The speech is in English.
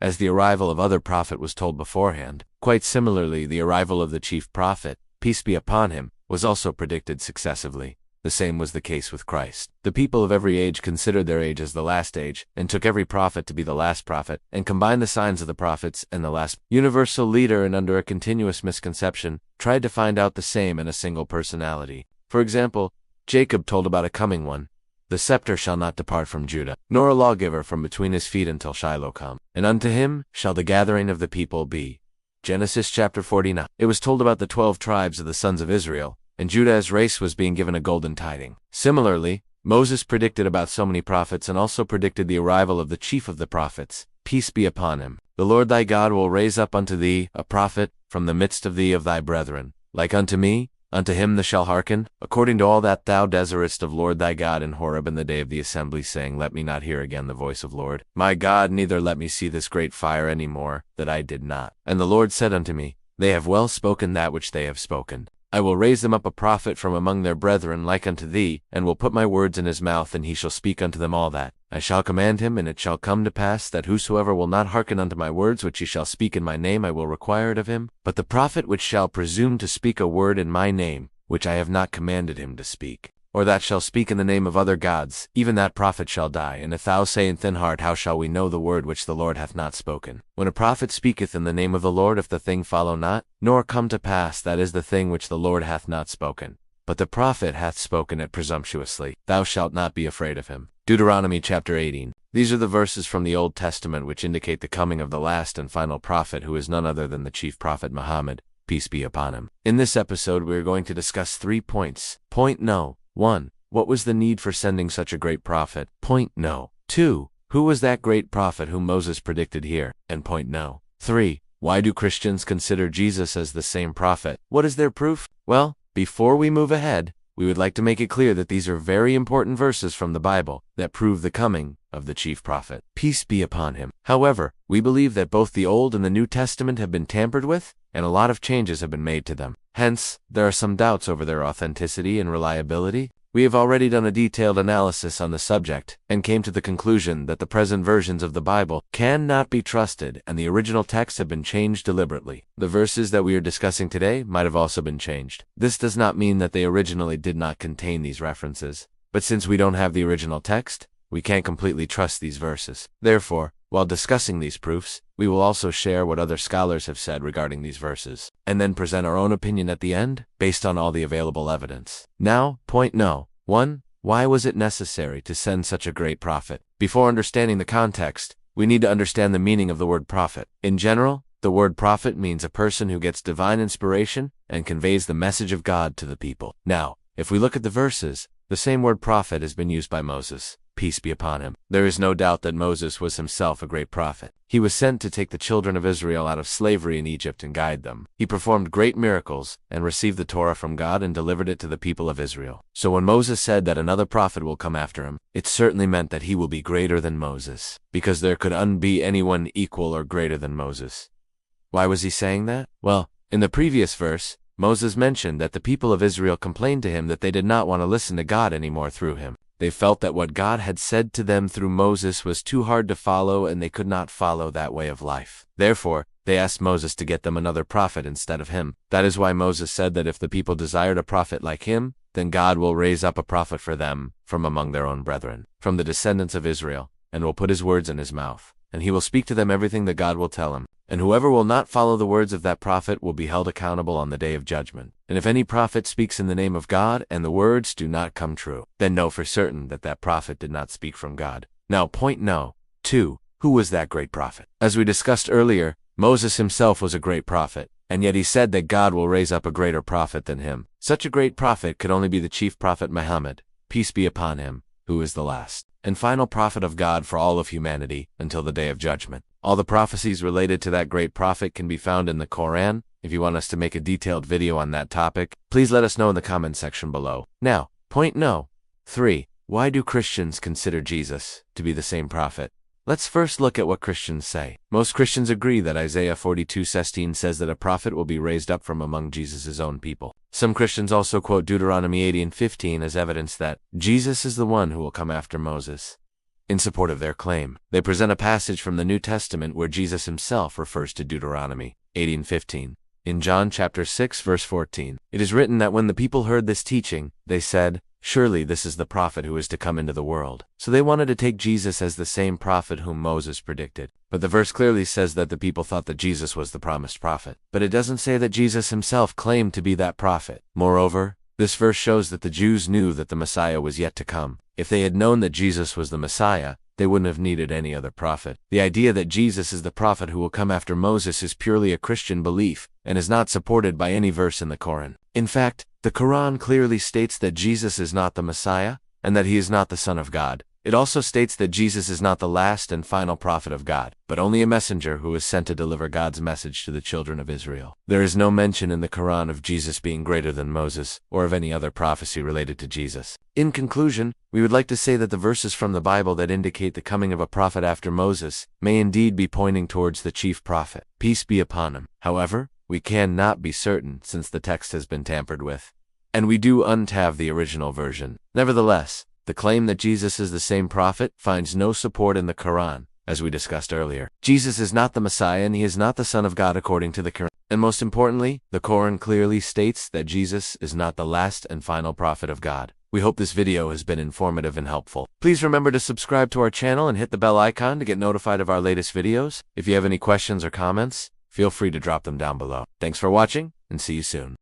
as the arrival of other prophet was told beforehand. Quite similarly, the arrival of the chief prophet, peace be upon him, was also predicted successively. The same was the case with Christ. The people of every age considered their age as the last age, and took every prophet to be the last prophet, and combined the signs of the prophets and the last universal leader, and under a continuous misconception, tried to find out the same in a single personality. For example, Jacob told about a coming one. The scepter shall not depart from Judah, nor a lawgiver from between his feet until Shiloh come. And unto him shall the gathering of the people be. Genesis chapter 49. It was told about the 12 tribes of the sons of Israel, and Judah as race was being given a golden tiding. Similarly, Moses predicted about so many prophets, and also predicted the arrival of the chief of the prophets, peace be upon him. The Lord thy God will raise up unto thee a prophet from the midst of thee of thy brethren, like unto me. Unto him thou shalt hearken, according to all that thou desirest of Lord thy God in Horeb in the day of the assembly, saying, Let me not hear again the voice of Lord my God, neither let me see this great fire any more, that I did not. And the Lord said unto me, They have well spoken that which they have spoken. I will raise them up a prophet from among their brethren like unto thee, and will put my words in his mouth, and he shall speak unto them all that I shall command him. And it shall come to pass that whosoever will not hearken unto my words which he shall speak in my name, I will require it of him. But the prophet which shall presume to speak a word in my name, which I have not commanded him to speak, or that shall speak in the name of other gods, even that prophet shall die. And if thou say in thine heart, How shall we know the word which the Lord hath not spoken? When a prophet speaketh in the name of the Lord, if the thing follow not, nor come to pass, that is the thing which the Lord hath not spoken, but the prophet hath spoken it presumptuously, thou shalt not be afraid of him. Deuteronomy chapter 18. These are the verses from the Old Testament which indicate the coming of the last and final prophet, who is none other than the chief prophet Muhammad, peace be upon him. In this episode, we are going to discuss 3 points. Point no. 1. What was the need for sending such a great prophet? Point no. 2. Who was that great prophet whom Moses predicted here? And point no. 3. Why do Christians consider Jesus as the same prophet? What is their proof? Well, before we move ahead, we would like to make it clear that these are very important verses from the Bible that prove the coming of the chief prophet, peace be upon him. However, we believe that both the Old and the New Testament have been tampered with, and a lot of changes have been made to them. Hence, there are some doubts over their authenticity and reliability. We have already done a detailed analysis on the subject, and came to the conclusion that the present versions of the Bible cannot be trusted, and the original texts have been changed deliberately. The verses that we are discussing today might have also been changed. This does not mean that they originally did not contain these references, but since we don't have the original text, we can't completely trust these verses. Therefore, while discussing these proofs, we will also share what other scholars have said regarding these verses, and then present our own opinion at the end, based on all the available evidence. Now, point no. 1. Why was it necessary to send such a great prophet? Before understanding the context, we need to understand the meaning of the word prophet. In general, the word prophet means a person who gets divine inspiration and conveys the message of God to the people. Now, if we look at the verses, the same word prophet has been used by Moses, peace be upon him. There is no doubt that Moses was himself a great prophet. He was sent to take the children of Israel out of slavery in Egypt and guide them. He performed great miracles and received the Torah from God and delivered it to the people of Israel. So when Moses said that another prophet will come after him, it certainly meant that he will be greater than Moses, because there could be anyone equal or greater than Moses. Why was he saying that? Well, in the previous verse, Moses mentioned that the people of Israel complained to him that they did not want to listen to God anymore through him. They felt that what God had said to them through Moses was too hard to follow, and they could not follow that way of life. Therefore, they asked Moses to get them another prophet instead of him. That is why Moses said that if the people desired a prophet like him, then God will raise up a prophet for them from among their own brethren, from the descendants of Israel, and will put his words in his mouth. And he will speak to them everything that God will tell him. And whoever will not follow the words of that prophet will be held accountable on the day of judgment. And if any prophet speaks in the name of God, and the words do not come true, then know for certain that that prophet did not speak from God. Now, point no. 2. Who was that great prophet? As we discussed earlier, Moses himself was a great prophet, and yet he said that God will raise up a greater prophet than him. Such a great prophet could only be the chief prophet Muhammad, peace be upon him, who is the last and final prophet of God for all of humanity until the day of judgment. All the prophecies related to that great prophet can be found in the Quran. If you want us to make a detailed video on that topic, please let us know in the comment section below. Now, point no. 3. Why do Christians consider Jesus to be the same prophet? Let's first look at what Christians say. Most Christians agree that Isaiah 42:16 says that a prophet will be raised up from among Jesus' own people. Some Christians also quote Deuteronomy 80:15 as evidence that Jesus is the one who will come after Moses. In support of their claim, they present a passage from the New Testament where Jesus himself refers to Deuteronomy 18:15. In John chapter 6 verse 14, it is written that when the people heard this teaching, they said, "Surely this is the prophet who is to come into the world." So they wanted to take Jesus as the same prophet whom Moses predicted. But the verse clearly says that the people thought that Jesus was the promised prophet. But it doesn't say that Jesus himself claimed to be that prophet. Moreover, this verse shows that the Jews knew that the Messiah was yet to come. If they had known that Jesus was the Messiah, they wouldn't have needed any other prophet. The idea that Jesus is the prophet who will come after Moses is purely a Christian belief and is not supported by any verse in the Quran. In fact, the Quran clearly states that Jesus is not the Messiah and that he is not the Son of God. It also states that Jesus is not the last and final prophet of God, but only a messenger who is sent to deliver God's message to the children of Israel. There is no mention in the Quran of Jesus being greater than Moses, or of any other prophecy related to Jesus. In conclusion, we would like to say that the verses from the Bible that indicate the coming of a prophet after Moses may indeed be pointing towards the chief prophet, peace be upon him. However, we cannot be certain since the text has been tampered with, and we do have the original version. Nevertheless, the claim that Jesus is the same prophet finds no support in the Quran, as we discussed earlier. Jesus is not the Messiah and he is not the Son of God according to the Quran. And most importantly, the Quran clearly states that Jesus is not the last and final prophet of God. We hope this video has been informative and helpful. Please remember to subscribe to our channel and hit the bell icon to get notified of our latest videos. If you have any questions or comments, feel free to drop them down below. Thanks for watching, and see you soon.